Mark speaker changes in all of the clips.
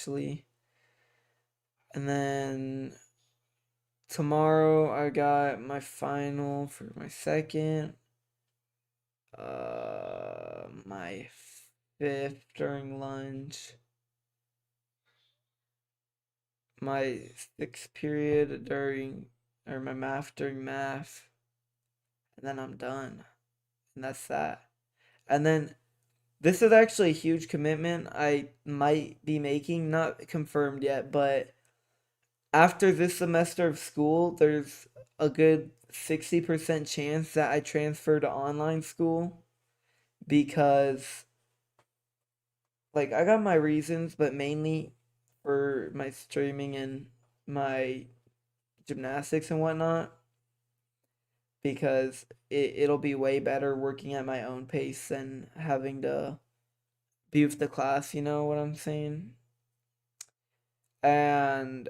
Speaker 1: actually. And then tomorrow I got my final for my second. My fifth during lunch. My sixth period during, or my math during math. And then I'm done. And that's that. And then this is actually a huge commitment I might be making, not confirmed yet, but after this semester of school, there's a good 60% chance that I transfer to online school because, like, I got my reasons, but mainly for my streaming and my gymnastics and whatnot, because it'll be way better working at my own pace than having to be with the class, you know what I'm saying? And,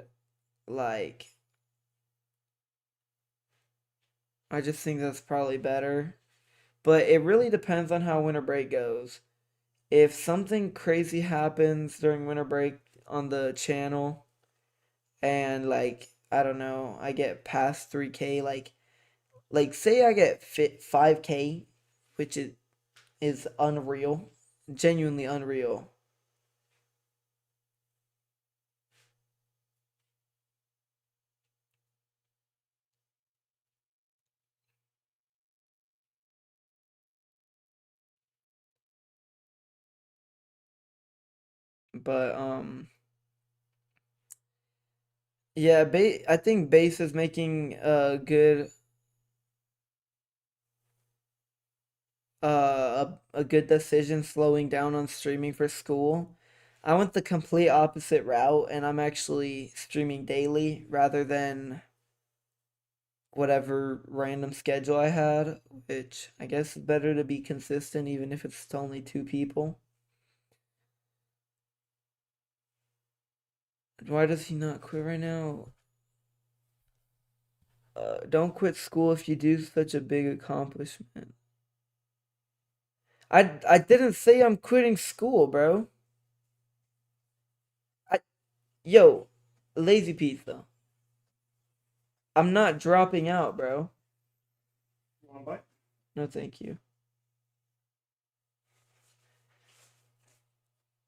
Speaker 1: like, I just think that's probably better. But it really depends on how winter break goes. If something crazy happens during winter break on the channel and like I don't know, I get past 3K like say I get fit 5K, which is unreal, genuinely unreal. But yeah, I think base is making a good decision slowing down on streaming for school. I went the complete opposite route and I'm actually streaming daily rather than whatever random schedule I had, which I guess is better to be consistent even if it's only two people. Why does he not quit right now? Don't quit school if you do such a big accomplishment. I didn't say I'm quitting school, bro. I yo, lazy pizza. I'm not dropping out, bro.
Speaker 2: You want to bite?
Speaker 1: No, thank you.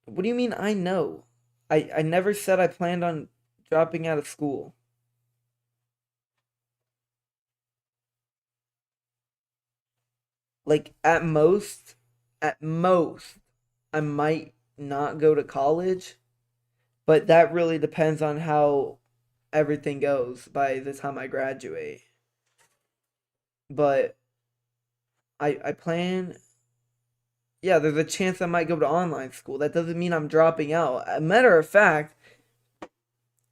Speaker 1: What do you mean I know? I never said I planned on dropping out of school. Like at most, I might not go to college, but that really depends on how everything goes by the time I graduate. But I plan, yeah, there's a chance I might go to online school. That doesn't mean I'm dropping out. A matter of fact,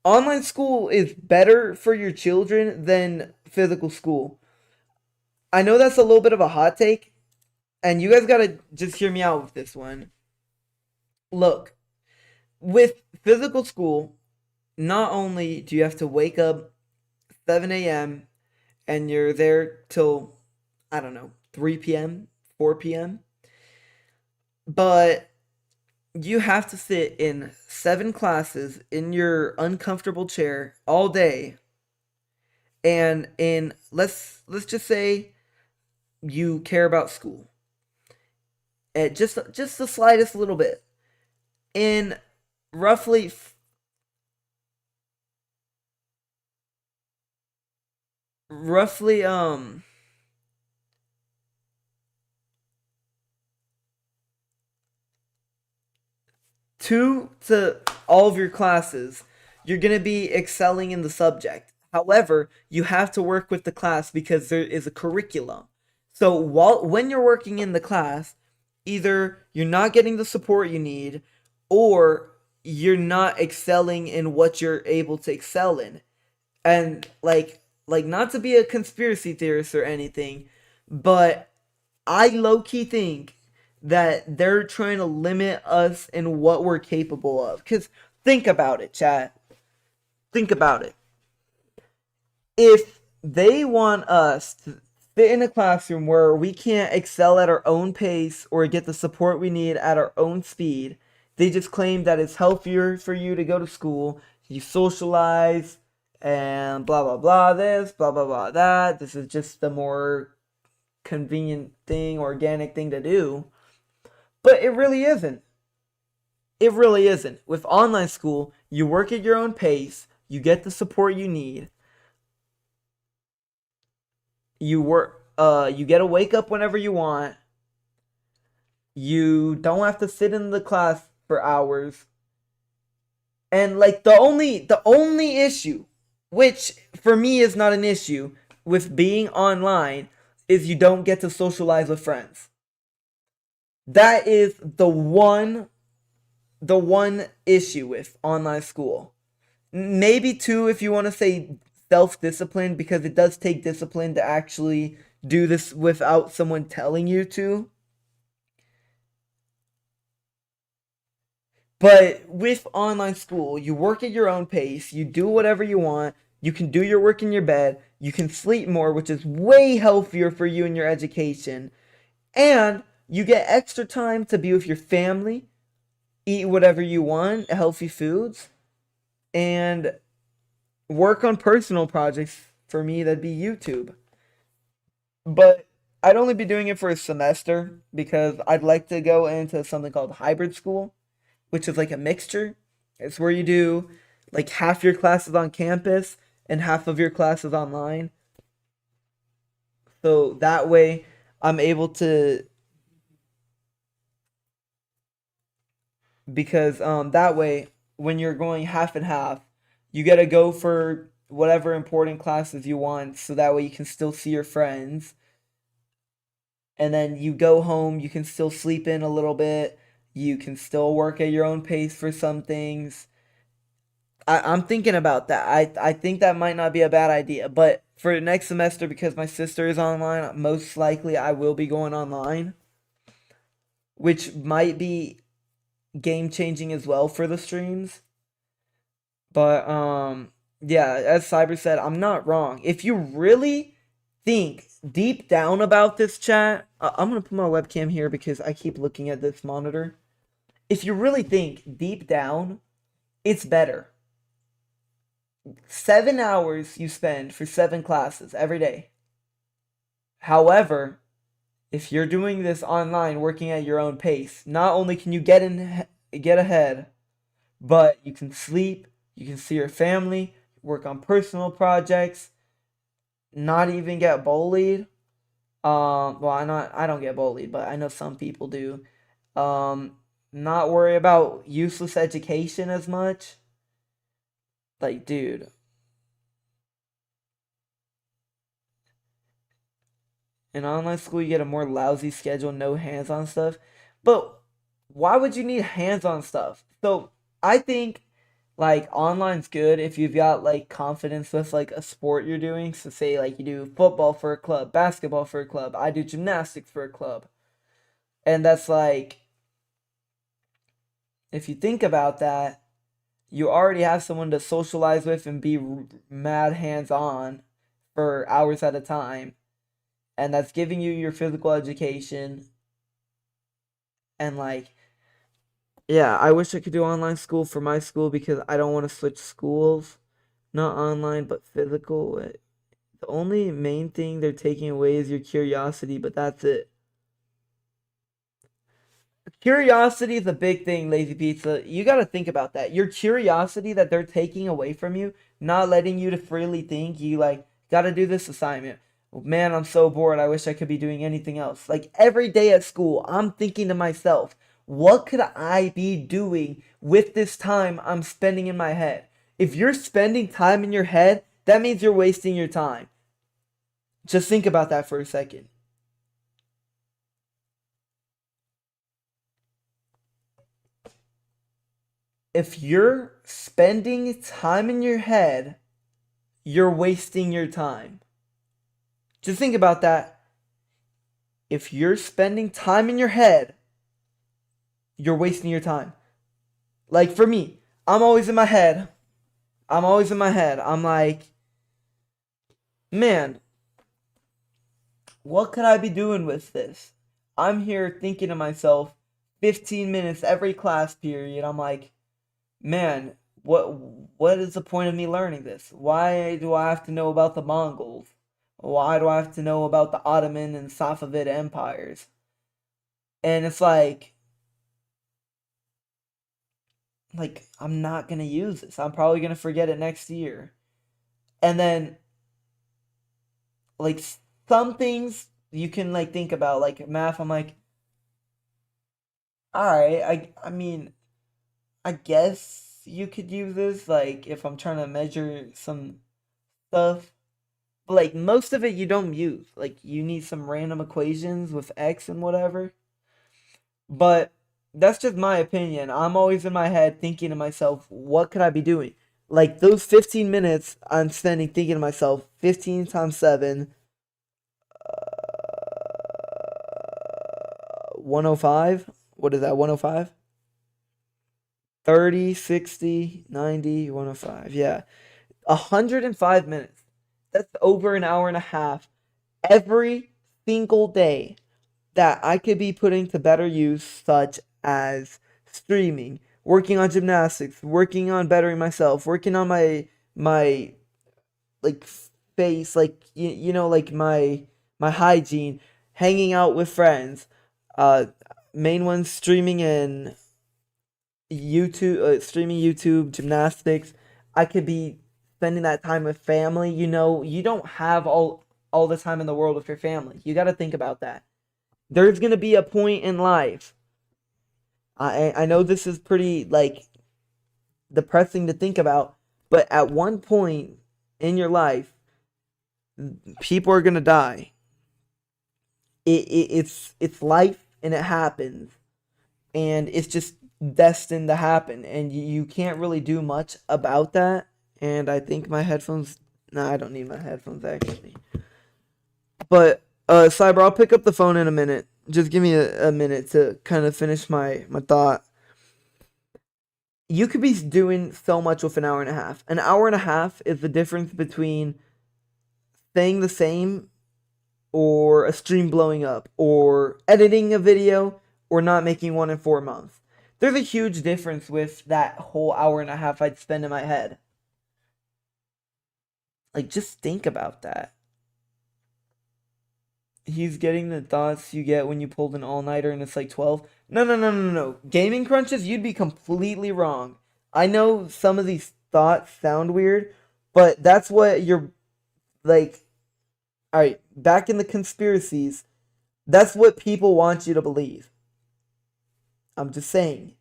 Speaker 1: online school is better for your children than physical school. I know that's a little bit of a hot take, and you guys gotta just hear me out with this one. Look, with physical school, not only do you have to wake up 7 a.m. and you're there till, I don't know, 3 p.m., 4 p.m., but you have to sit in 7 classes in your uncomfortable chair all day. And in let's just say you care about school, just the slightest little bit. In roughly roughly 2 to all of your classes, you're going to be excelling in the subject. However, you have to work with the class because there is a curriculum. So when you're working in the class, either you're not getting the support you need or you're not excelling in what you're able to excel in. And like not to be a conspiracy theorist or anything, but I low key think that they're trying to limit us in what we're capable of. Cause think about it, chat. Think about it. If they want us to sit in a classroom where we can't excel at our own pace or get the support we need at our own speed, They just claim that it's healthier for you to go to school, you socialize, and blah blah blah this, blah blah blah that. This is just the more convenient thing, organic thing to do. But it really isn't. It really isn't. With online school, you work at your own pace, you get the support you need. You get to wake up whenever you want. You don't have to sit in the class for hours. And like the only issue, which for me is not an issue with being online, is you don't get to socialize with friends. That is the one issue with online school. Maybe two if you want to say self-discipline, because it does take discipline to actually do this without someone telling you to. But with online school, you work at your own pace, you do whatever you want, you can do your work in your bed, you can sleep more, which is way healthier for you and your education, and you get extra time to be with your family, eat whatever you want, healthy foods, and work on personal projects. For me, that'd be YouTube. But I'd only be doing it for a semester because I'd like to go into something called hybrid school, which is like a mixture. It's where you do like half your classes on campus and half of your classes online. So that way I'm able to, because that way when you're going half and half, you get to go for whatever important classes you want, so that way you can still see your friends, and then you go home, you can still sleep in a little bit, you can still work at your own pace for some things. I'm thinking about that. I think that might not be a bad idea, but for next semester, because my sister is online, most likely I will be going online, which might be game changing as well for the streams. But yeah, as Cyber said, I'm not wrong. If you really think deep down about this, chat, I'm gonna put my webcam here because I keep looking at this monitor. If you really think deep down, it's better. 7 hours you spend for 7 classes every day. However, if you're doing this online, working at your own pace, not only can you get ahead, but you can sleep, you can see your family, work on personal projects, not even get bullied. Well, I don't get bullied, but I know some people do. Um, Not worry about useless education as much. Like, dude, in online school you get a more lousy schedule, no hands-on stuff. But why would you need hands-on stuff? So I think like online's good if you've got like confidence with like a sport you're doing. So say like you do football for a club, basketball for a club, I do gymnastics for a club. And that's like, if you think about that, you already have someone to socialize with and be mad hands-on for hours at a time. And that's giving you your physical education. And like, yeah, I wish I could do online school for my school because I don't want to switch schools. Not online, but physical. The only main thing they're taking away is your curiosity, but that's it. Curiosity is a big thing, Lazy Pizza. You got to think about that. Your curiosity that they're taking away from you, not letting you to freely think. You like got to do this assignment. Man, I'm so bored. I wish I could be doing anything else. Like every day at school, I'm thinking to myself, what could I be doing with this time I'm spending in my head? If you're spending time in your head, that means you're wasting your time. Just think about that for a second. If you're spending time in your head, you're wasting your time. Just think about that. If you're spending time in your head, you're wasting your time. Like for me, I'm always in my head. I'm like, man, what could I be doing with this? I'm here thinking to myself 15 minutes every class period. I'm like, man, what is the point of me learning this? Why do I have to know about the Mongols? Why do I have to know about the Ottoman and Safavid empires? And it's like I'm not gonna use this. I'm probably gonna forget it next year. And then like some things you can like think about, like math. I'm like, all right, I mean, I guess you could use this like if I'm trying to measure some stuff. But like most of it you don't use. Like you need some random equations with x and whatever. But that's just my opinion. I'm always in my head thinking to myself, what could I be doing? Like those 15 minutes I'm spending thinking to myself, 15 times 7, 105? What is that, 105? 30, 60, 90, 105. Yeah. 105 minutes. That's over an hour and a half every single day that I could be putting to better use, such as streaming, working on gymnastics, working on bettering myself, working on my like face, like like my hygiene, hanging out with friends. Uh, main ones streaming in YouTube, streaming YouTube, gymnastics. I could be spending that time with family. You don't have all the time in the world with your family. You got to think about that. There's gonna be a point in life. I know this is pretty like depressing to think about, but at one point in your life, people are gonna die. It's life and it happens, and it's just destined to happen, and you can't really do much about that. And I think my headphones. No, I don't need my headphones actually. But Cyber, I'll pick up the phone in a minute. Just give me a minute to kind of finish my thought. You could be doing so much with an hour and a half. An hour and a half is the difference between staying the same or a stream blowing up or editing a video or not making one in 4 months. There's a huge difference with that whole hour and a half I'd spend in my head. Like, just think about that. He's getting the thoughts you get when you pulled an all-nighter and it's like 12. No, no, no, no, no. Gaming crunches, you'd be completely wrong. I know some of these thoughts sound weird, but that's what you're like. All right, back in the conspiracies, that's what people want you to believe. I'm just saying.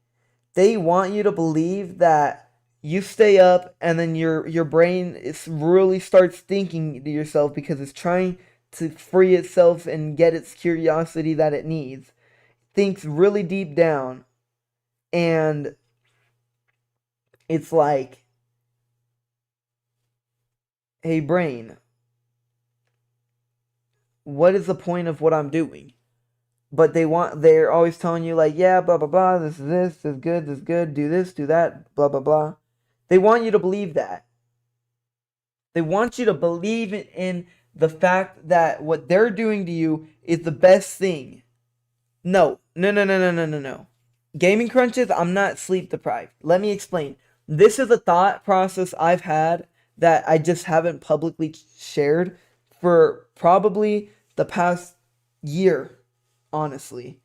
Speaker 1: They want you to believe that you stay up and then your brain really starts thinking to yourself because it's trying to free itself and get its curiosity that it needs. Thinks really deep down, and it's like, hey brain, what is the point of what I'm doing? But they're always telling you like, yeah, blah blah blah, this is good, do this, do that, blah blah blah. They want you to believe that. They want you to believe in the fact that what they're doing to you is the best thing. No, no, no, no, no, no, no, no. Gaming crunches, I'm not sleep deprived. Let me explain. This is a thought process I've had that I just haven't publicly shared for probably the past year, honestly.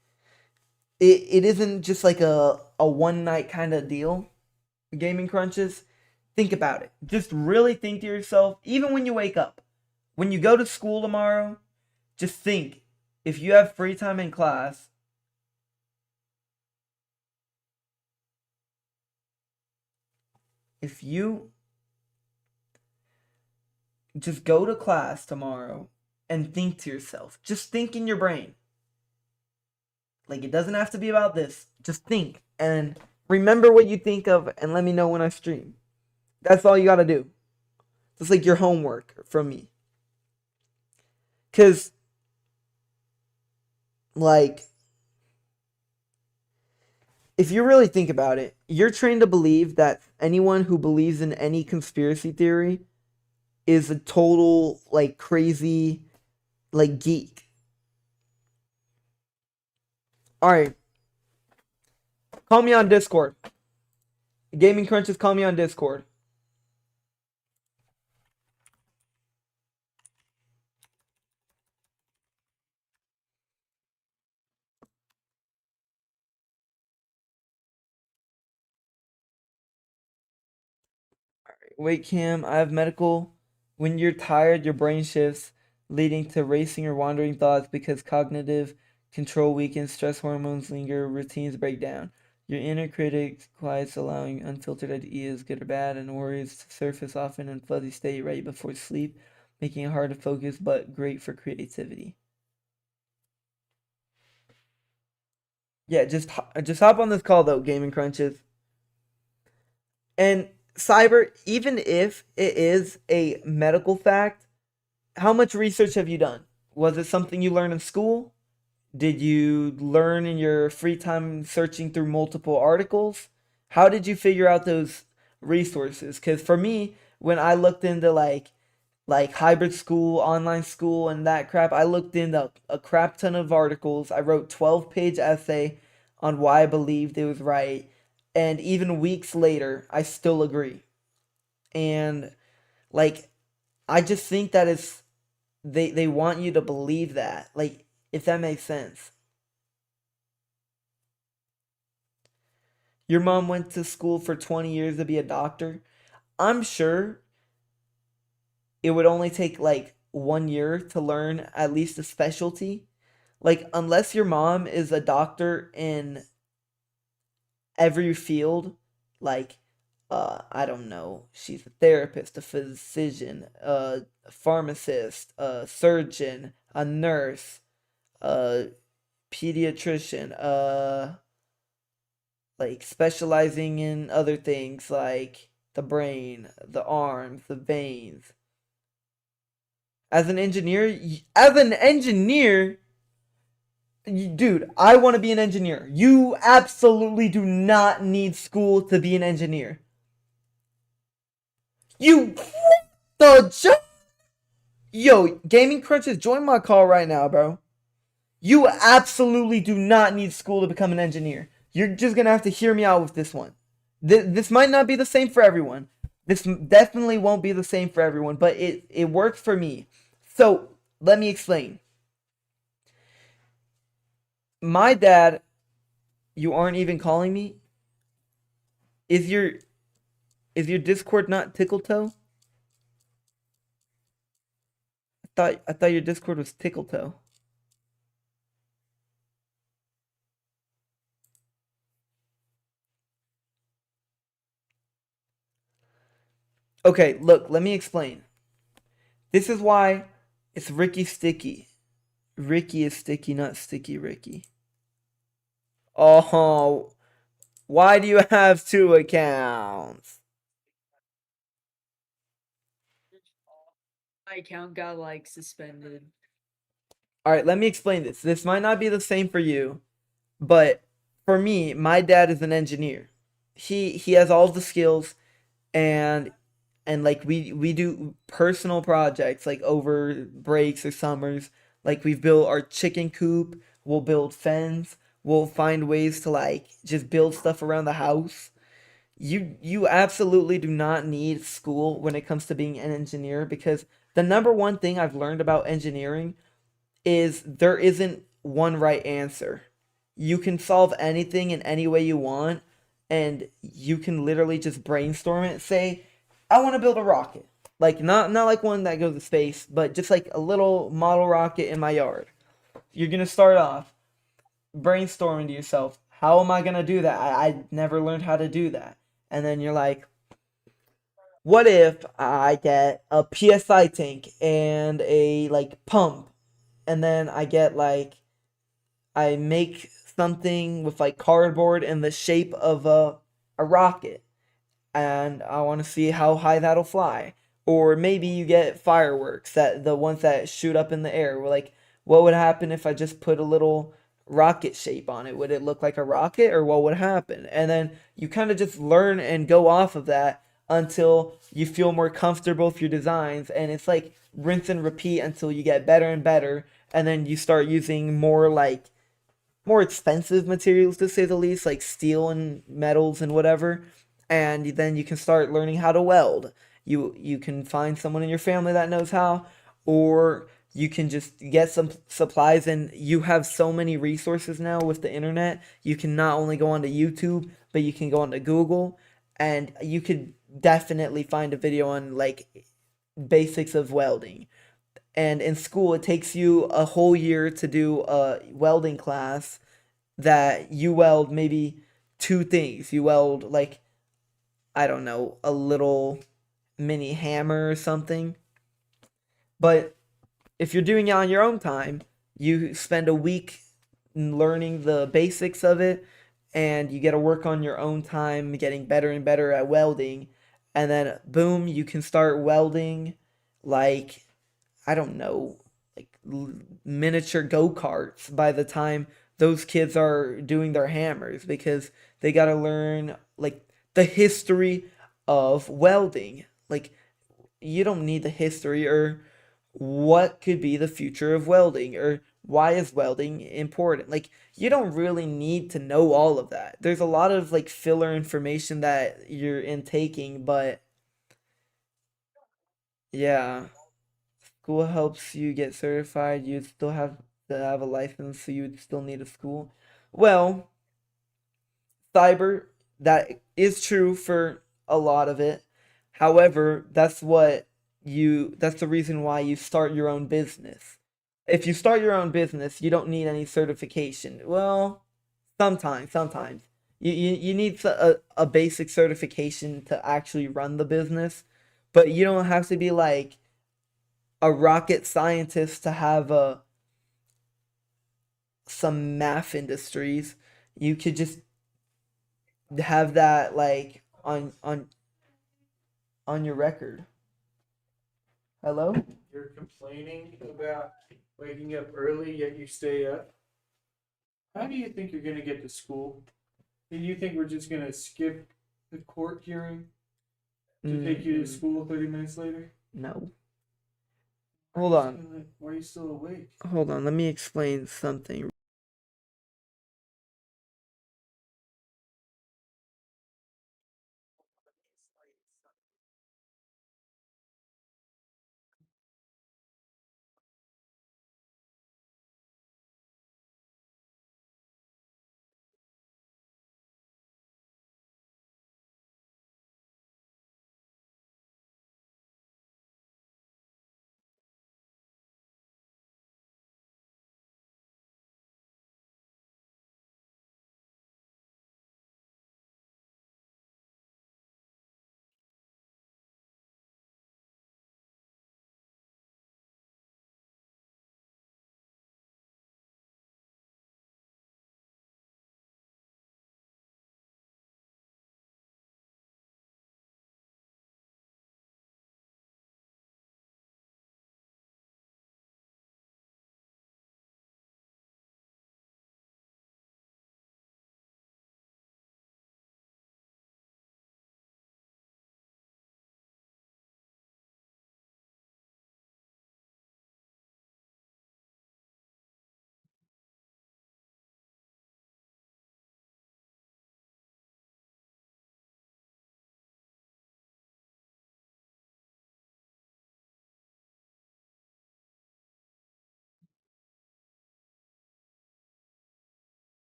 Speaker 1: It isn't just like a one night kind of deal. Gaming crunches. Think about it. Just really think to yourself, even when you wake up, when you go to school tomorrow, just think, if you have free time in class, if you just go to class tomorrow and think to yourself, just think in your brain. Like, it doesn't have to be about this. Just think and remember what you think of and let me know when I stream. That's all you gotta do. It's like your homework from me. Because, like, if you really think about it, you're trained to believe that anyone who believes in any conspiracy theory is a total, like, crazy, like, geek. Alright, Call me on Discord. Gaming Crunches, call me on Discord. Wait, Cam, I have medical. When you're tired, your brain shifts, leading to racing or wandering thoughts because cognitive control weakens, stress hormones linger, routines break down. Your inner critic quiets, allowing unfiltered ideas, good or bad, and worries to surface often in fuzzy state right before sleep, making it hard to focus but great for creativity. Yeah, just hop on this call though, Gaming Crunches. And Cyber, even if it is a medical fact, how much research have you done? Was it something you learned in school? Did you learn in your free time searching through multiple articles? How did you figure out those resources? Because for me, when I looked into like hybrid school, online school, and that crap, I looked into a crap ton of articles. I wrote 12-page essay on why I believed it was right, and even weeks later, I still agree. And like, I just think that it's they want you to believe that, like, if that makes sense. Your mom went to school for 20 years to be a doctor. I'm sure it would only take like 1 year to learn at least a specialty. Like, unless your mom is a doctor in every field, like, I don't know, she's a therapist, a physician, a pharmacist, a surgeon, a nurse, a pediatrician, like specializing in other things like the brain, the arms, the veins. As an engineer, dude, I want to be an engineer. You absolutely do not need school to be an engineer. You the Yo, Gaming Crunches, join my call right now, bro. You absolutely do not need school to become an engineer. You're just gonna have to hear me out with this one. This might not be the same for everyone. This definitely won't be the same for everyone, but it worked for me. So let me explain. My dad, you aren't even calling me. Is your is your Discord not Tickletoe? I thought your Discord was Tickletoe. Okay, look, let me explain. This is why it's Ricky Sticky. Ricky is sticky, not Sticky Ricky. Oh, why do you have two accounts?
Speaker 3: My account got like suspended.
Speaker 1: All right, let me explain this. This might not be the same for you, but for me, my dad is an engineer. He has all the skills, and like we do personal projects like over breaks or summers. Like we've built our chicken coop, we'll build fence, we'll find ways to like just build stuff around the house. You absolutely do not need school when it comes to being an engineer, because the number one thing I've learned about engineering is there isn't one right answer. You can solve anything in any way you want, and you can literally just brainstorm it. Say, I want to build a rocket. Like, not like one that goes to space, but just like a little model rocket in my yard. You're gonna start off brainstorming to yourself, how am I gonna do that? I never learned how to do that. And then you're like, what if I get a PSI tank and a like pump, and then I get like I make something with like cardboard in the shape of a rocket, and I want to see how high that'll fly. Or maybe you get fireworks, that the ones that shoot up in the air. We're like, what would happen if I just put a little rocket shape on it? Would it look like a rocket, or what would happen? And then you kind of just learn and go off of that until you feel more comfortable with your designs, and it's like rinse and repeat until you get better and better, and then you start using more like more expensive materials to say the least, like steel and metals and whatever. And then you can start learning how to weld. You can find someone in your family that knows how, or you can just get some supplies, and you have so many resources now with the internet. You can not only go onto YouTube, but you can go onto Google, and you could definitely find a video on like basics of welding. And in school, it takes you a whole year to do a welding class that you weld maybe two things. You weld like, I don't know, a little mini hammer or something. But if you're doing it on your own time, you spend a week learning the basics of it, and you get to work on your own time, getting better and better at welding. And then, boom, you can start welding like, I don't know, like miniature go karts by the time those kids are doing their hammers, because they got to learn like the history of welding. Like, you don't need the history, or what could be the future of welding, or why is welding important. Like, you don't really need to know all of that. There's a lot of like filler information that you're intaking, but yeah, school helps you get certified. You still have to have a license, so you would still need a school. Well, cyber, that is true for a lot of it. However, that's the reason why you start your own business. If you start your own business, you don't need any certification. Well, sometimes. You need a basic certification to actually run the business, but you don't have to be like a rocket scientist to have some math industries. You could just have that like on your record. Hello?
Speaker 2: You're complaining about waking up early, yet you stay up. How do you think you're going to get to school? Do you think we're just going to skip the court hearing to take you to
Speaker 1: Mm,
Speaker 2: school 30 minutes later?
Speaker 1: no.
Speaker 2: Why are
Speaker 1: Hold
Speaker 2: you
Speaker 1: on.
Speaker 2: still, why are you still awake?
Speaker 1: Hold on. Let me explain something.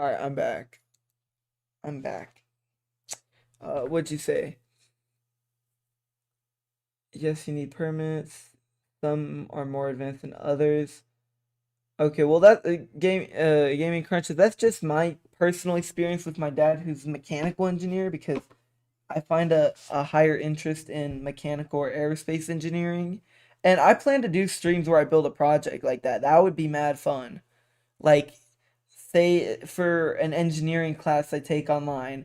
Speaker 1: All right, I'm back. I'm back. What'd you say? Yes, you need permits. Some are more advanced than others. Okay, well that gaming crunches. That's just my personal experience with my dad, who's a mechanical engineer, because I find a higher interest in mechanical or aerospace engineering, and I plan to do streams where I build a project like that. That would be mad fun. Like, say for an engineering class I take online,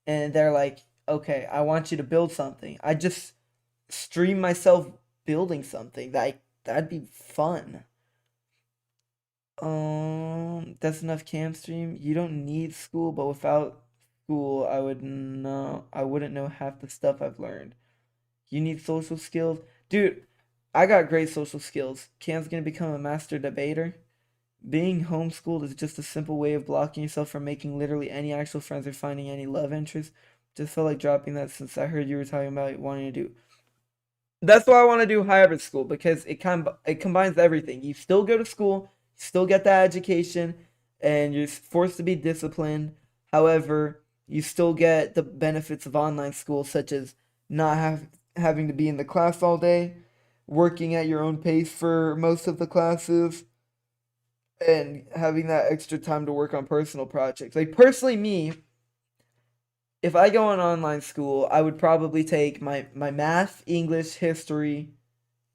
Speaker 1: and they're like, "Okay, I want you to build something." I just stream myself building something. That'd be fun. That's enough cam stream. You don't need school, but without school, I wouldn't know half the stuff I've learned. You need social skills. Dude, I got great social skills. Cam's gonna become a master debater. Being homeschooled is just a simple way of blocking yourself from making literally any actual friends or finding any love interest. Just felt like dropping that since I heard you were talking about wanting to do. That's why I want to do hybrid school because it combines everything. You still go to school, you still get that education, and you're forced to be disciplined. However, you still get the benefits of online school, such as not having to be in the class all day, working at your own pace for most of the classes, and having that extra time to work on personal projects. Like personally, me, if I go on online school, I would probably take my math, English, history,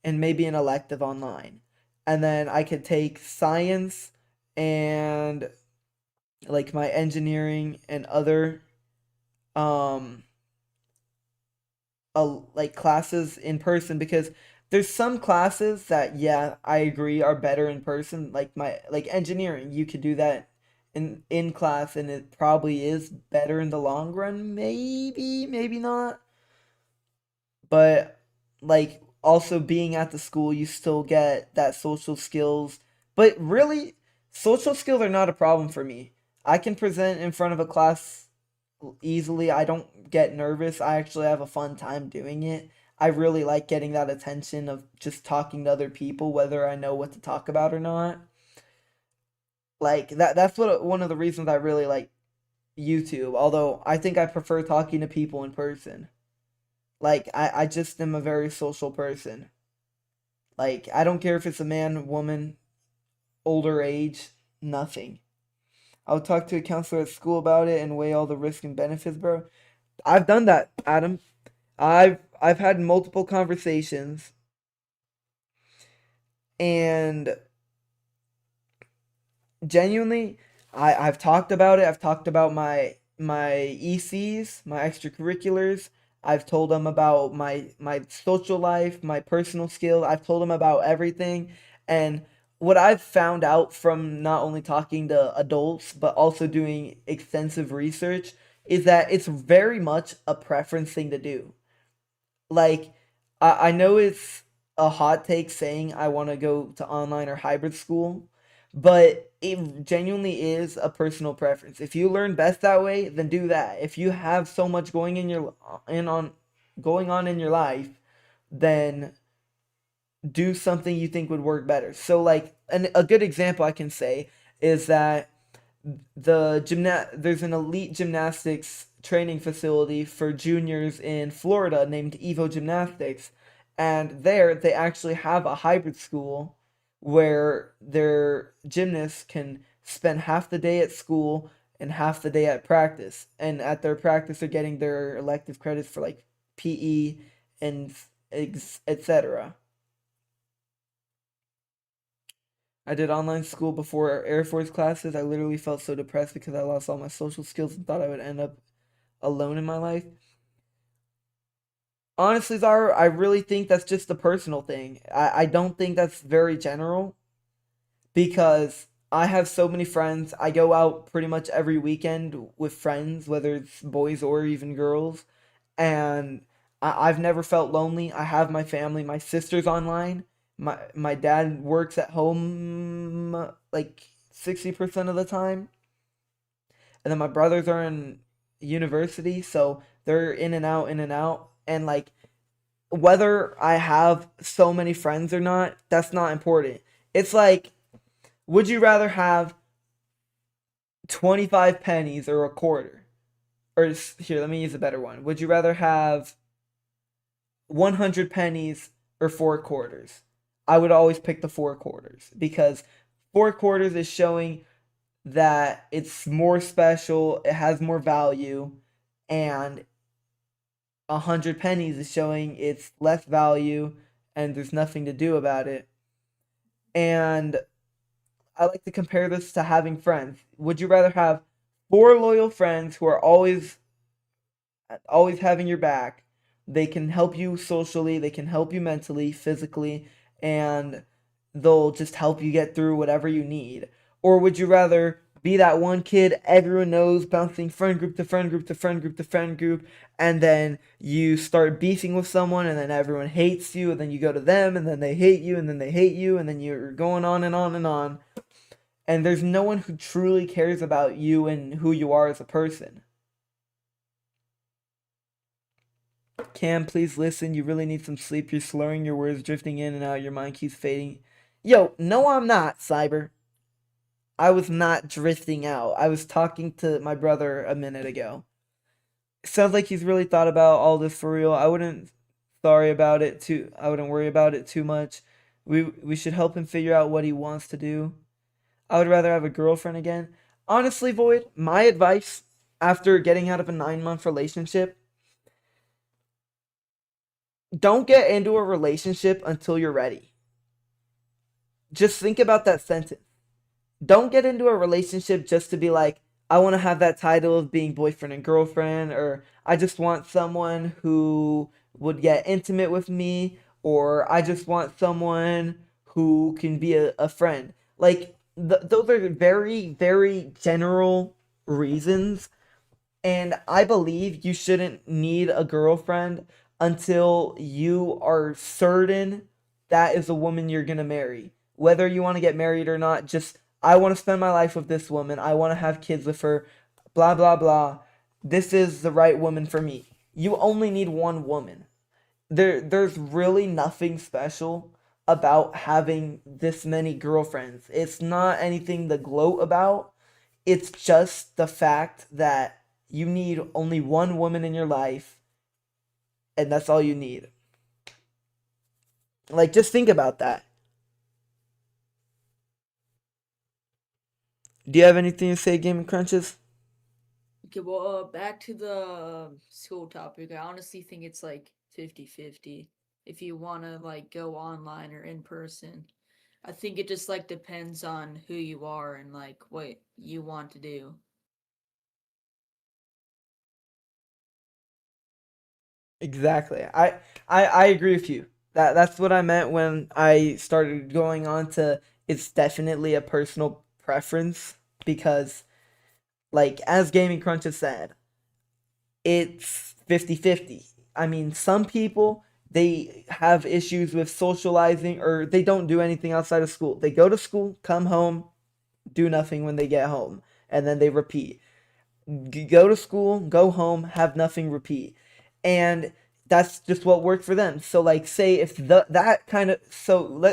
Speaker 1: and maybe an elective online. And then I could take science and like my engineering and other um like classes in person because there's some classes that yeah, I agree are better in person like my like engineering, you could do that in class and it probably is better in the long run, maybe not, but like also being at the school you still get that social skills, but really social skills are not a problem for me. I can present in front of a class easily. I don't get nervous. I actually have a fun time doing it. I really like getting that attention of just talking to other people whether I know what to talk about or not. Like that's what one of the reasons I really like YouTube, although I think I prefer talking to people in person. Like I just am a very social person. Like I don't care if it's a man, woman, older age, nothing. I'll talk to a counselor at school about it and weigh all the risks and benefits, bro. I've done that, Adam. I've had multiple conversations and genuinely I've talked about it. I've talked about my ECs, my extracurriculars. I've told them about my social life, my personal skills. I've told them about everything. And what I've found out from not only talking to adults but also doing extensive research is that it's very much a preference thing to do. Like I know it's a hot take saying I want to go to online or hybrid school, but it genuinely is a personal preference. If you learn best that way, then do that. If you have so much going on in your life, then do something you think would work better. So like a good example I can say is that there's an elite gymnastics training facility for juniors in Florida named Evo Gymnastics, and there they actually have a hybrid school where their gymnasts can spend half the day at school and half the day at practice, and at their practice they're getting their elective credits for like PE and etc. I did online school before Air Force classes. I literally felt so depressed because I lost all my social skills and thought I would end up alone in my life. Honestly, Zara, I really think that's just a personal thing. I don't think that's very general because I have so many friends. I go out pretty much every weekend with friends, whether it's boys or even girls, and I've never felt lonely. I have my family. My sister's online. My dad works at home like 60% of the time, and then my brothers are in university, so they're in and out, and like whether I have so many friends or not, that's not important. It's like, would you rather have 25 pennies or a quarter? Or here, let me use a better one. Would you rather have 100 pennies or 4 quarters? I would always pick the 4 quarters because 4 quarters is showing that it's more special, it has more value, and 100 pennies is showing it's less value and there's nothing to do about it. And I like to compare this to having friends. Would you rather have 4 loyal friends who are always having your back? They can help you socially, they can help you mentally, physically, and they'll just help you get through whatever you need. Or would you rather be that one kid everyone knows, bouncing friend group to friend group to friend group to friend group, and then you start beefing with someone, and then everyone hates you, and then you go to them, and then they hate you, and then they hate you, and then you're going on and on and on, and there's no one who truly cares about you and who you are as a person. Cam, please listen. You really need some sleep. You're slurring your words, drifting in and out. Your mind keeps fading. Yo, no, I'm not, Cyber. I was not drifting out. I was talking to my brother a minute ago. Sounds like he's really thought about all this for real. I wouldn't worry about it too much. We should help him figure out what he wants to do. I would rather have a girlfriend again. Honestly, Void, my advice after getting out of a 9 month relationship, don't get into a relationship until you're ready. Just think about that sentence. Don't get into a relationship just to be like, I want to have that title of being boyfriend and girlfriend, or I just want someone who would get intimate with me, or I just want someone who can be a friend. Like, those are very, very general reasons, and I believe you shouldn't need a girlfriend until you are certain that is a woman you're gonna marry. Whether you want to get married or not, just I want to spend my life with this woman. I want to have kids with her. Blah blah blah. This is the right woman for me. You only need one woman. There's really nothing special about having this many girlfriends. It's not anything to gloat about. It's just the fact that you need only one woman in your life, and that's all you need. Like, just think about that. Do you have anything to say, Gaming Crunches?
Speaker 3: Okay, well, back to the school topic. I honestly think it's like 50-50 if you want to like go online or in person. I think it just like depends on who you are and like what you want to do.
Speaker 1: Exactly. I agree with you. That's what I meant when I started going on to it's definitely a personal preference because like as Gaming Crunch has said, it's 50-50. I mean, some people they have issues with socializing or they don't do anything outside of school. They go to school, come home, do nothing when they get home, and then they repeat. Go to school, go home, have nothing, repeat. And that's just what worked for them. So like say if that kind of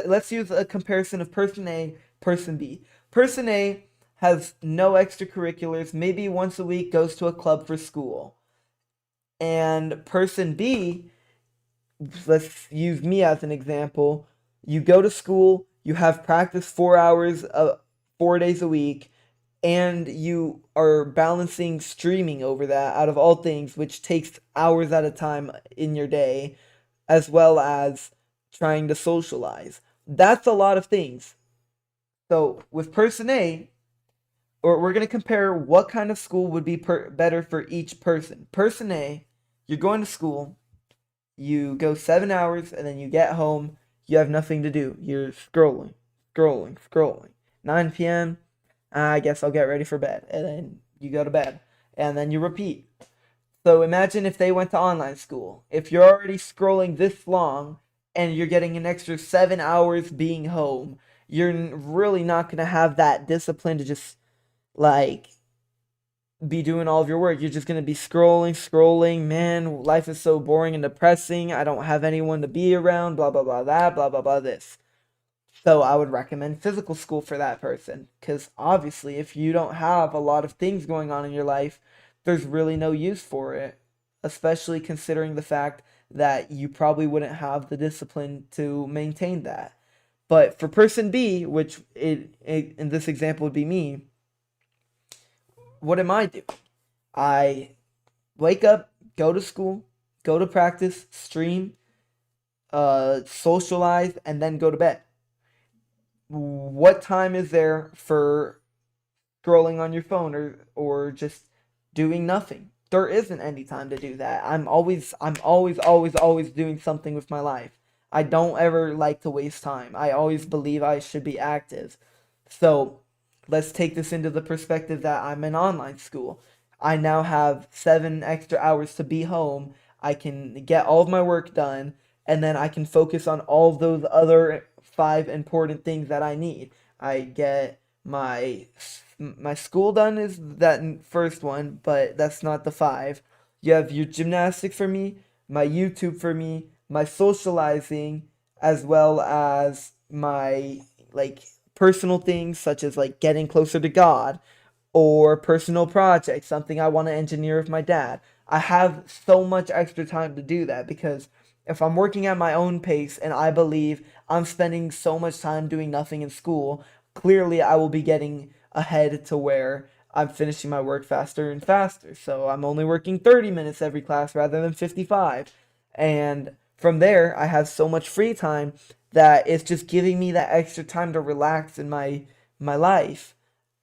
Speaker 1: let's use a comparison of person A, person B. Person A has no extracurriculars, maybe once a week goes to a club for school. And person B, let's use me as an example. You go to school, you have practice 4 hours, 4 days a week, and you are balancing streaming over that out of all things, which takes hours at a time in your day, as well as trying to socialize. That's a lot of things. So with person A, or we're going to compare what kind of school would be better for each person. Person A, you're going to school, you go 7 hours, and then you get home, you have nothing to do. You're scrolling, scrolling, scrolling. 9 p.m., I guess I'll get ready for bed. And then you go to bed. And then you repeat. So imagine if they went to online school. If you're already scrolling this long and you're getting an extra 7 hours being home, you're really not going to have that discipline to just like be doing all of your work. You're just going to be scrolling, scrolling. Man, life is so boring and depressing. I don't have anyone to be around. Blah, blah, blah, that. Blah, blah, blah, this. So I would recommend physical school for that person. Because obviously, if you don't have a lot of things going on in your life, there's really no use for it. Especially considering the fact that you probably wouldn't have the discipline to maintain that. But for person B, which it in this example would be me, what am I doing? I wake up, go to school, go to practice, stream, socialize, and then go to bed. What time is there for scrolling on your phone or just doing nothing? There isn't any time to do that. I'm always doing something with my life. I don't ever like to waste time. I always believe I should be active. So let's take this into the perspective that I'm in online school. I now have 7 extra hours to be home. I can get all of my work done, and then I can focus on all of those other five important things that I need. I get my school done is that first one, but that's not the five. You have your gymnastics for me, my YouTube for me, my socializing, as well as my like personal things such as like getting closer to God or personal projects, something I want to engineer with my dad. I have so much extra time to do that because if I'm working at my own pace and I believe I'm spending so much time doing nothing in school, clearly I will be getting ahead to where I'm finishing my work faster and faster. So I'm only working 30 minutes every class rather than 55. And from there, I have so much free time that it's just giving me that extra time to relax in my life,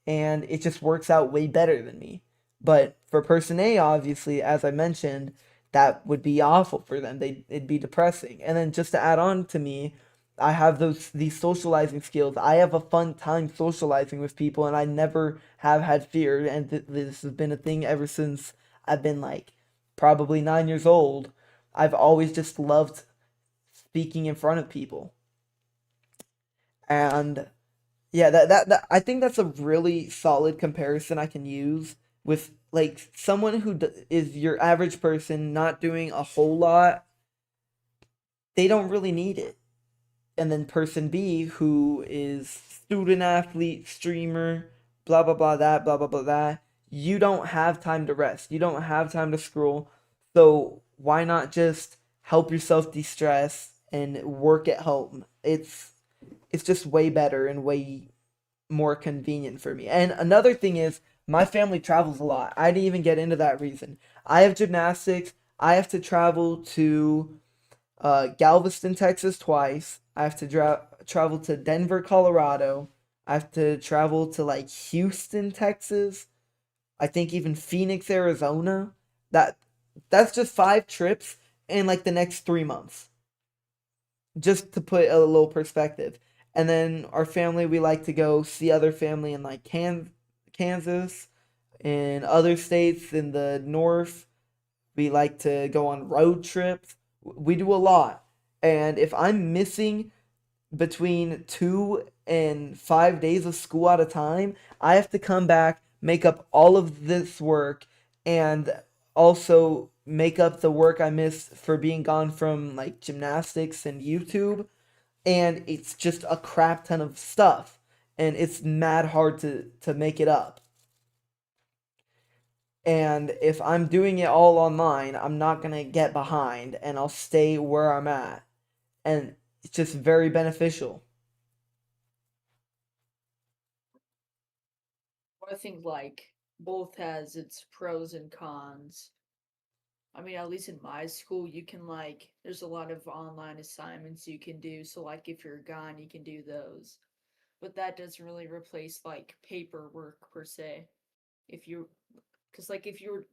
Speaker 1: and it just works out way better than me. But for person A, obviously, as I mentioned, that would be awful for them. It'd be depressing. And then just to add on to me, I have these socializing skills. I have a fun time socializing with people, and I never have had fear. And this has been a thing ever since I've been like probably 9 years old. I've always just loved speaking in front of people, and yeah, that I think that's a really solid comparison I can use with like someone who is your average person not doing a whole lot. They don't really need it. And then person B who is student athlete, streamer, blah blah blah that, blah blah blah that. You don't have time to rest. You don't have time to scroll. So why not just help yourself de-stress and work at home? It's just way better and way more convenient for me. And another thing is, my family travels a lot. I didn't even get into that reason. I have gymnastics. I have to travel to Galveston, Texas twice. I have to travel to Denver, Colorado. I have to travel to like Houston, Texas. I think even Phoenix, Arizona. That that's just 5 trips in like the next 3 months, just to put a little perspective. And then our family, we like to go see other family in like Kansas, in other states in the north. We like to go on road trips. We do a lot. And if I'm missing between 2 and 5 days of school at a time, I have to come back, make up all of this work, and also make up the work I missed for being gone from like gymnastics and YouTube. And it's just a crap ton of stuff. And it's mad hard to make it up. And if I'm doing it all online, I'm not gonna get behind and I'll stay where I'm at. And it's just very beneficial.
Speaker 3: I think like both has its pros and cons. I mean, at least in my school, you can like, there's a lot of online assignments you can do. So, like, if you're gone, you can do those. But that doesn't really replace like paperwork per se. If you, because like if you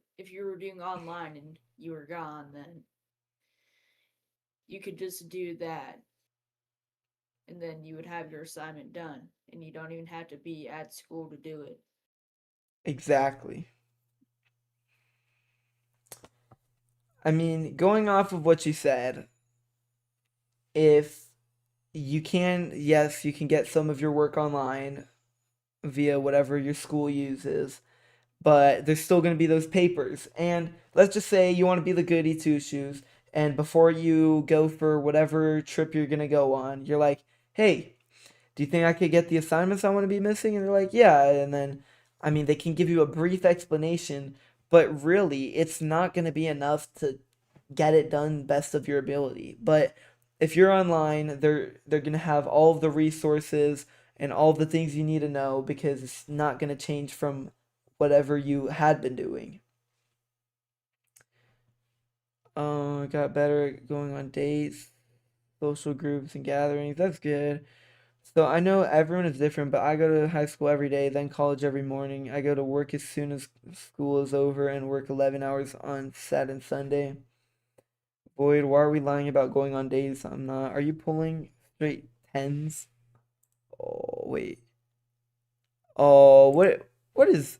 Speaker 3: were doing online and you were gone, then you could just do that, and then you would have your assignment done, and you don't even have to be at school to do it.
Speaker 1: Exactly. I mean, going off of what you said, if you can, yes, you can get some of your work online via whatever your school uses, but there's still going to be those papers. And let's just say you want to be the goody two shoes, and before you go for whatever trip you're going to go on, you're like, hey, do you think I could get the assignments I want to be missing? And they're like, yeah. And then, I mean, they can give you a brief explanation, but really, it's not going to be enough to get it done best of your ability. But if you're online, they're going to have all of the resources and all of the things you need to know because it's not going to change from whatever you had been doing. I got better at going on dates, social groups, and gatherings. That's good. So I know everyone is different, but I go to high school every day, then college every morning. I go to work as soon as school is over and work 11 hours on Saturday and Sunday. Boyd, why are we lying about going on dates? I'm not. Are you pulling straight tens? Oh, wait. Oh, what is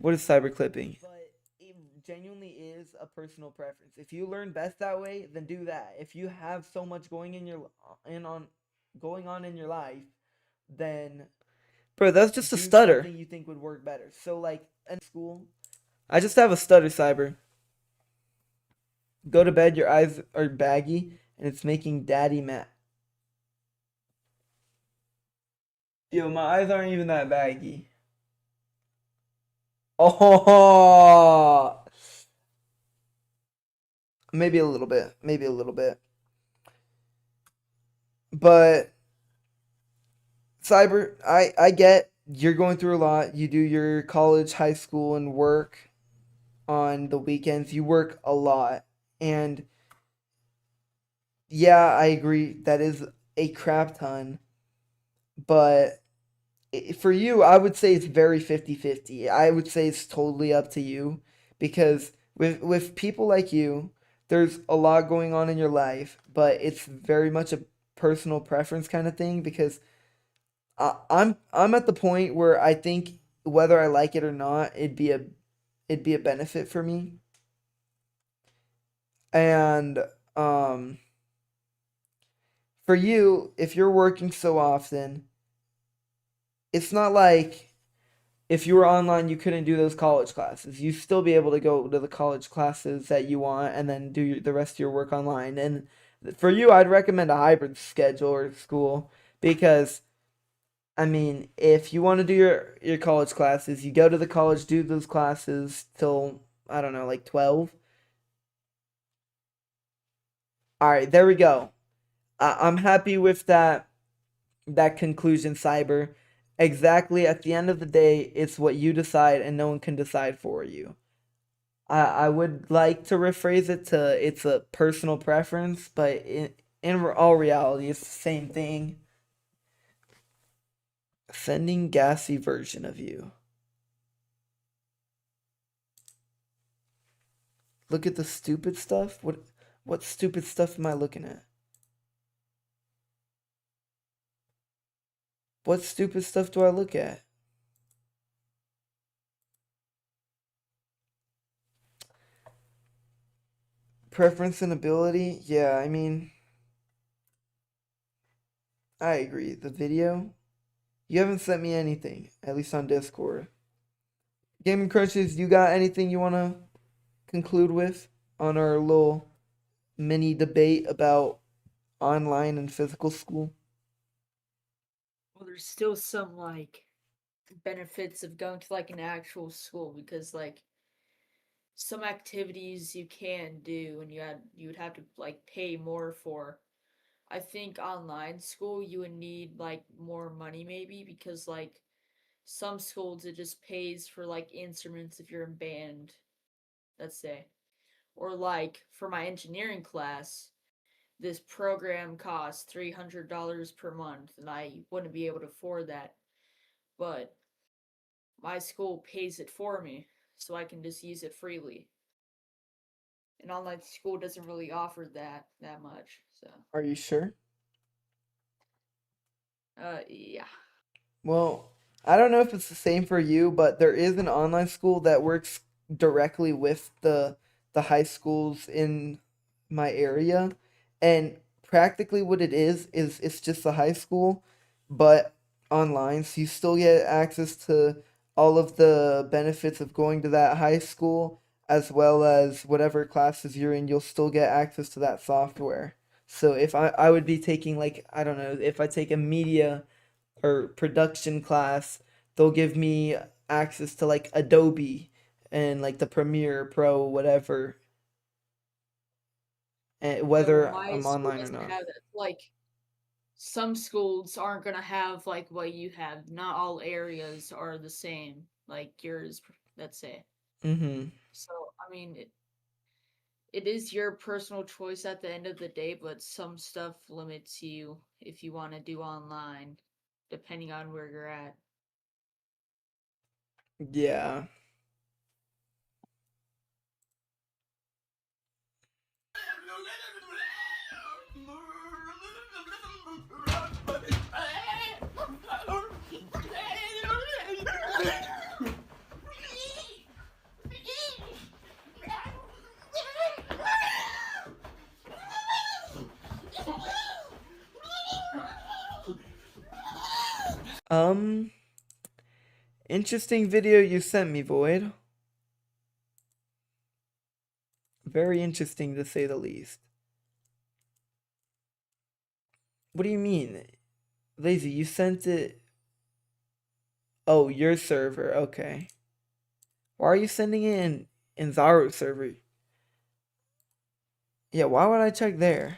Speaker 1: cyber clipping? But it genuinely is a personal preference. If you learn best that way, then do that. If you have so much going on in your life, then bro, that's just a stutter. Something you think would work better. So like in school, I just have a stutter, cyber. Go to bed, your eyes are baggy, and it's making daddy mad. Yo, my eyes aren't even that baggy. Oh, maybe a little bit. Maybe a little bit. But cyber, I get you're going through a lot. You do your college, high school, and work on the weekends. You work a lot. And yeah, I agree. That is a crap ton. But for you, I would say it's very 50-50. I would say it's totally up to you because with people like you, there's a lot going on in your life, but it's very much a personal preference kind of thing because I'm at the point where I think whether I like it or not, it'd be a benefit for me. And um for you, if you're working so often, it's not like if you were online, you couldn't do those college classes. You still be able to go to the college classes that you want and then do the rest of your work online. And for you, I'd recommend a hybrid schedule or school because, I mean, if you want to do your college classes, you go to the college, do those classes till, I don't know, like 12. All right, there we go. I'm happy with that conclusion, Cyber. Exactly at the end of the day, it's what you decide and no one can decide for you. I would like to rephrase it to it's a personal preference, but in all reality, it's the same thing. Sending gassy version of you. Look at the stupid stuff. What stupid stuff am I looking at? What stupid stuff do I look at? Preference and ability? Yeah, I mean, I agree. The video? You haven't sent me anything, at least on Discord. Gaming Crunches, you got anything you want to conclude with on our little mini debate about online and physical school?
Speaker 3: Well, there's still some like benefits of going to like an actual school because like some activities you can do and you would have to like pay more for. I think online school you would need like more money maybe because like some schools it just pays for like instruments if you're in band, let's say. Or like for my engineering class, this program costs $300 per month and I wouldn't be able to afford that. But my school pays it for me so I can just use it freely. And online school doesn't really offer that much. So,
Speaker 1: Are you sure?
Speaker 3: yeah.
Speaker 1: Well, I don't know if it's the same for you, but there is an online school that works directly with the high schools in my area, and practically what it is it's just a high school, but online, so you still get access to all of the benefits of going to that high school as well as whatever classes you're in, you'll still get access to that software. So if I would be taking like I don't know, if I take a media or production class, they'll give me access to like Adobe and like the Premiere Pro, whatever, and
Speaker 3: No,
Speaker 1: whether
Speaker 3: my
Speaker 1: I'm
Speaker 3: school
Speaker 1: online or
Speaker 3: doesn't
Speaker 1: not.
Speaker 3: have that. Like some schools aren't gonna have like what you have. Not all areas are the same. Like yours, let's say.
Speaker 1: Mm-hmm.
Speaker 3: So I mean, it is your personal choice at the end of the day, but some stuff limits you if you want to do online, depending on where you're at.
Speaker 1: Yeah. Um, Interesting video you sent me, Void. Very interesting to say the least. What do you mean? Lazy, you sent it. Oh, your server. Okay. Why are you sending it in Zaru's server? Yeah, why would I check there?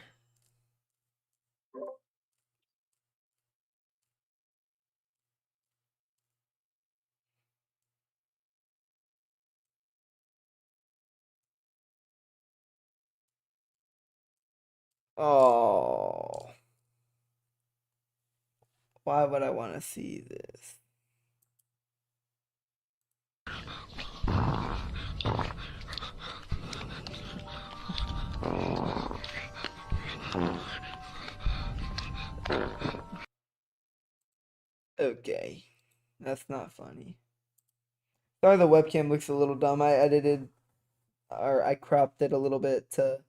Speaker 1: Oh, why would I want to see this? Okay, that's not funny. Sorry, the webcam looks a little dumb. I edited or I cropped it a little bit to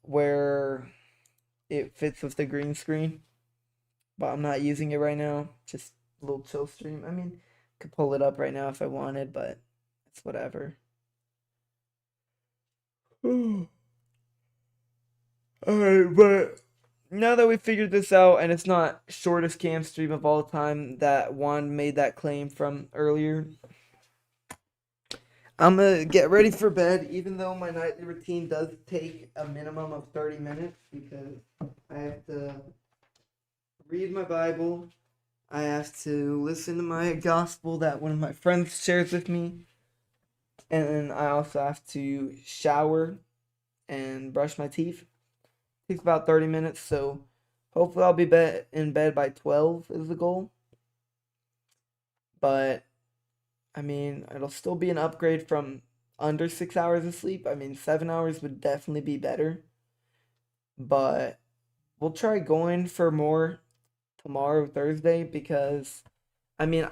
Speaker 1: where it fits with the green screen, but I'm not using it right now. Just a little chill stream. I mean, could pull it up right now if I wanted, but it's whatever. Alright, but now that we figured this out and it's not shortest cam stream of all time that Juan made that claim from earlier, I'm gonna get ready for bed, even though my nightly routine does take a minimum of 30 minutes because I have to read my Bible. I have to listen to my gospel that one of my friends shares with me. And then I also have to shower and brush my teeth. Takes about 30 minutes, so hopefully I'll be in bed by 12 is the goal. But I mean, it'll still be an upgrade from under 6 hours of sleep. I mean, 7 hours would definitely be better. But we'll try going for more tomorrow, Thursday, because I mean,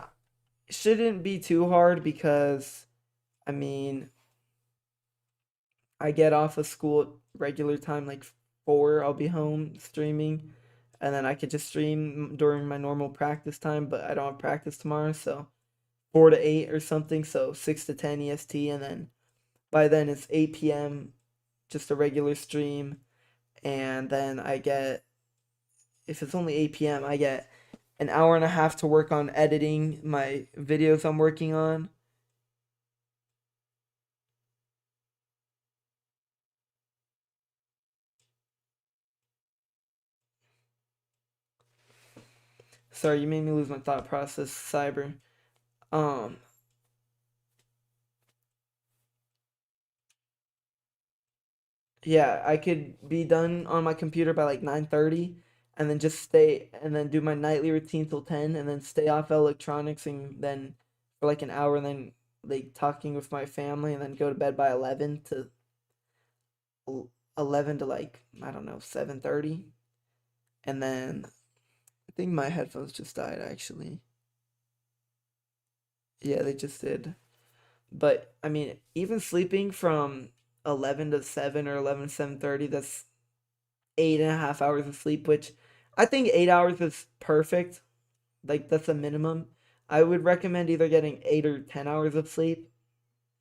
Speaker 1: it shouldn't be too hard because I mean, I get off of school at regular time, like 4, I'll be home streaming, and then I could just stream during my normal practice time, but I don't have practice tomorrow, so 4 to 8 or something, so 6 to 10 EST, and then by then it's 8 p.m., just a regular stream, and then I get, if it's only 8 p.m., I get an hour and a half to work on editing my videos I'm working on. Sorry, you made me lose my thought process, Cyber. Um, yeah, I could be done on my computer by like 9:30 and then just stay and then do my nightly routine till 10 and then stay off electronics and then for like an hour and then like talking with my family and then go to bed by 11 to like I don't know 7:30 and then I think my headphones just died actually. Yeah, they just did. But I mean, even sleeping from 11 to 7 or 11 to 7:30, that's 8.5 hours of sleep, which I think 8 hours is perfect. Like that's a minimum. I would recommend either getting 8 or 10 hours of sleep.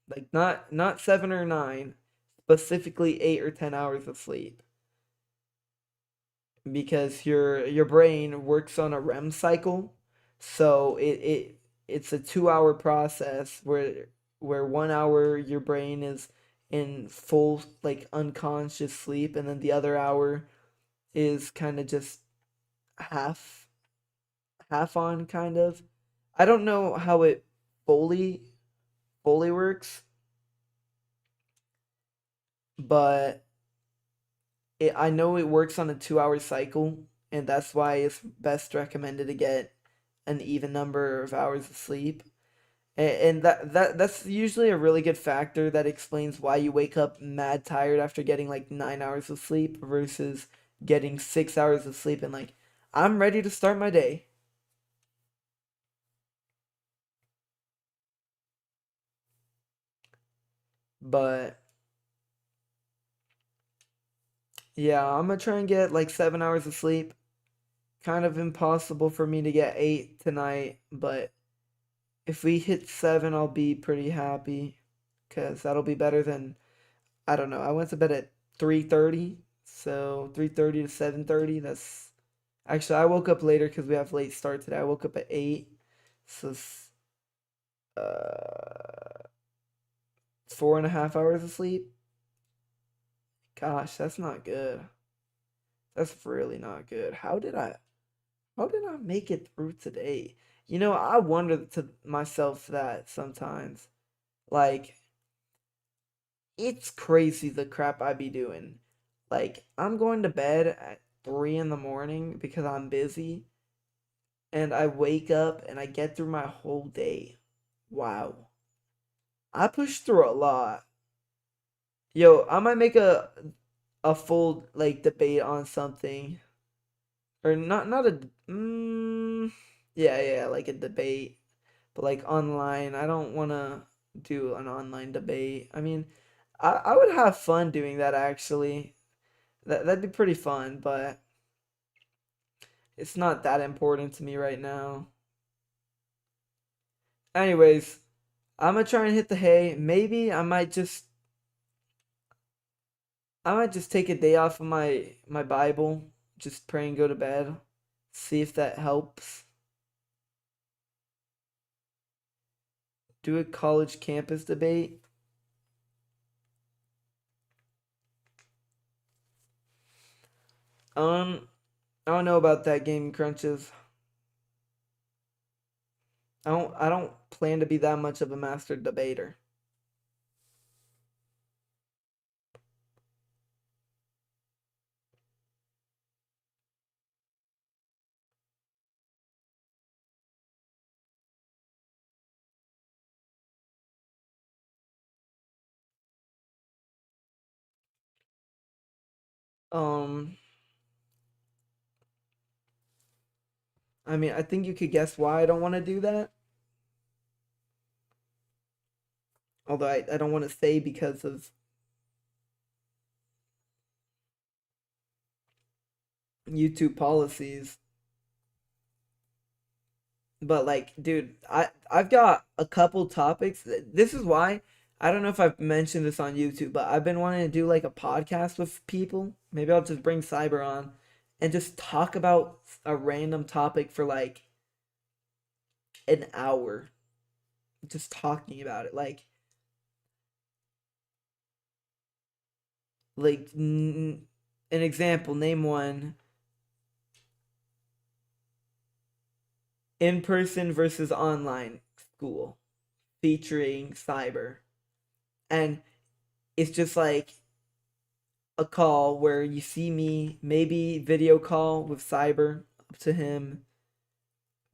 Speaker 1: Like not 7 or 9, specifically 8 or 10 hours of sleep. because your brain works on a REM cycle. So it's a 2 hour process where 1 hour your brain is in full like unconscious sleep, and then the other hour is kind of just half half on kind of. I don't know how it fully fully works, but I know it works on a 2 hour cycle, and that's why it's best recommended to get an even number of hours of sleep. And that's usually a really good factor that explains why you wake up mad tired after getting like 9 hours of sleep versus getting 6 hours of sleep and like, I'm ready to start my day. But yeah, I'm gonna try and get like 7 hours of sleep. Kind of impossible for me to get 8 tonight, but if we hit 7, I'll be pretty happy because that'll be better than, I don't know. I went to bed at 3:30, so 3:30 to 7:30. That's actually I woke up later because we have late start today. I woke up at 8, so uh 4.5 hours of sleep. Gosh, that's not good. That's really not good. How did I make it through today? I wonder to myself that sometimes. Like, it's crazy the crap I be doing. Like, I'm going to bed at 3 in the morning because I'm busy, and I wake up and I get through my whole day. Wow. I push through a lot. Yo, I might make a full like debate on something, or not a yeah, like a debate, but like online. I don't want to do an online debate. I mean, I would have fun doing that actually. That'd be pretty fun, but it's not that important to me right now. Anyways, I'm gonna try and hit the hay. Maybe I might just take a day off of my Bible, just pray and go to bed. See if that helps. Do a college campus debate. Um, I don't know about that, Game Crunches. I don't plan to be that much of a master debater. Um, I mean, I think you could guess why I don't want to do that. Although I don't want to say because of YouTube policies. But like, dude, I've got a couple topics. This is why I don't know if I've mentioned this on YouTube, but I've been wanting to do like a podcast with people. Maybe I'll just bring Cyber on and just talk about a random topic for like an hour, just talking about it. An example, name one: in person versus online school featuring Cyber. And it's just like a call where you see me, maybe video call with Cyber up to him,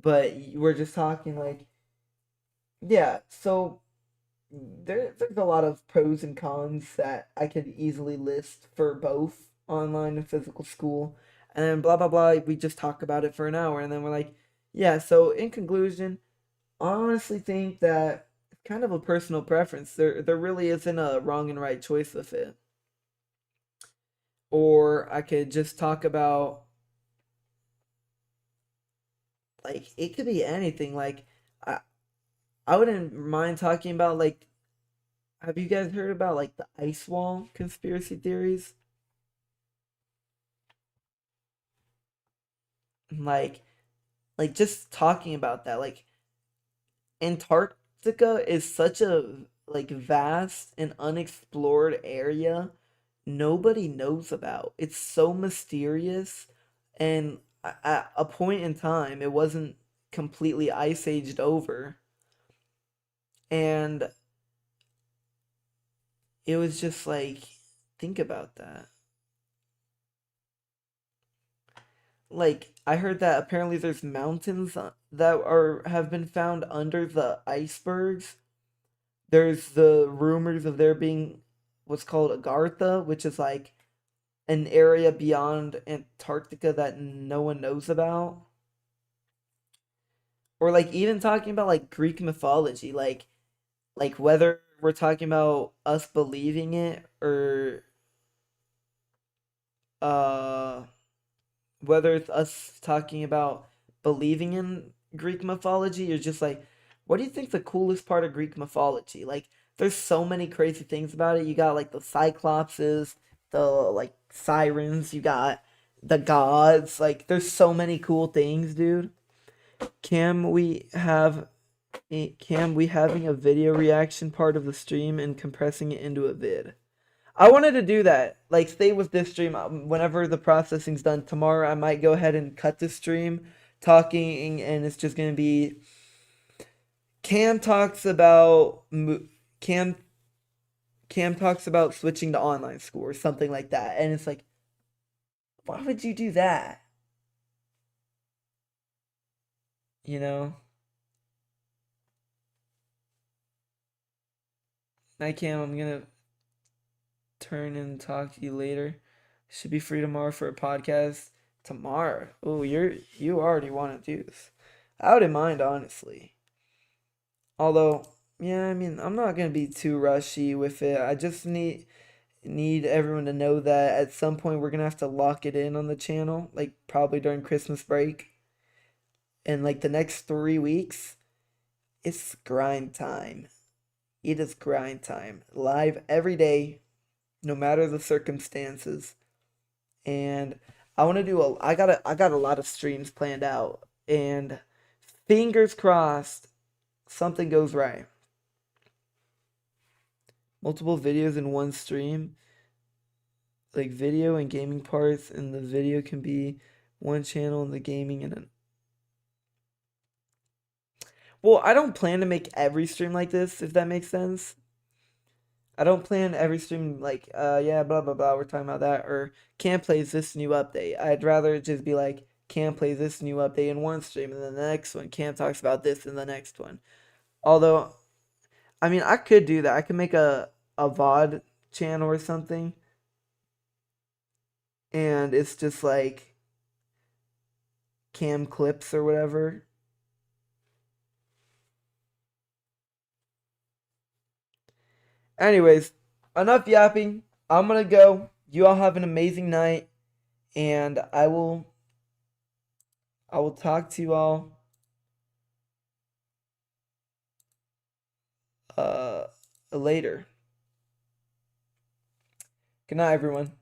Speaker 1: but we're just talking like, yeah. So there's a lot of pros and cons that I could easily list for both online and physical school, and then blah blah blah. We just talk about it for an hour, and then we're like, yeah. So in conclusion, I honestly think that it's kind of a personal preference. There really isn't a wrong and right choice with it. Or I could just talk about, like, it could be anything. Like, I I wouldn't mind talking about, like, have you guys heard about like the ice wall conspiracy theories? like just talking about that, like Antarctica is such a like vast and unexplored area nobody knows about. It's so mysterious, and at a point in time it wasn't completely ice aged over, and it was just like, think about that. Like I heard that apparently there's mountains that are have been found under the icebergs. There's the rumors of there being what's called Agartha, which is like an area beyond Antarctica that no one knows about. Or like even talking about like Greek mythology, like whether we're talking about us believing it or uh whether it's us talking about believing in Greek mythology or just like, what do you think the coolest part of Greek mythology? Like, there's so many crazy things about it. You got like the Cyclopses, the like sirens, you got the gods. Like, there's so many cool things, dude. Can we have Cam, we having a video reaction part of the stream and compressing it into a vid? I wanted to do that. Like, stay with this stream. Whenever the processing's done tomorrow, I might go ahead and cut the stream talking, and it's just gonna be Cam talks about Cam Cam talks about switching to online school or something like that, and it's like, why would you do that? You know? Hi Cam, I'm gonna turn and talk to you later. Should be free tomorrow for a podcast. Tomorrow? Oh, you already want to do this. I wouldn't mind honestly. Although, yeah, I mean, I'm not gonna be too rushy with it. I just need everyone to know that at some point we're gonna have to lock it in on the channel, like probably during Christmas break. And like the next 3 weeks, it's grind time. It is grind time. Live every day, no matter the circumstances. And I want to do I got a lot of streams planned out, and fingers crossed something goes right. Multiple videos in one stream, like video and gaming parts, and the video can be one channel and the gaming and an. Well, I don't plan to make every stream like this, if that makes sense. I don't plan every stream like, yeah, blah blah blah, we're talking about that, or Cam plays this new update. I'd rather it just be like Cam plays this new update in one stream, and then the next one Cam talks about this in the next one. Although, I mean, I could do that. I could make a VOD channel or something, and it's just like Cam clips or whatever. Anyways, enough yapping. I'm gonna go. You all have an amazing night, and I will talk to you all uh later. Good night, everyone.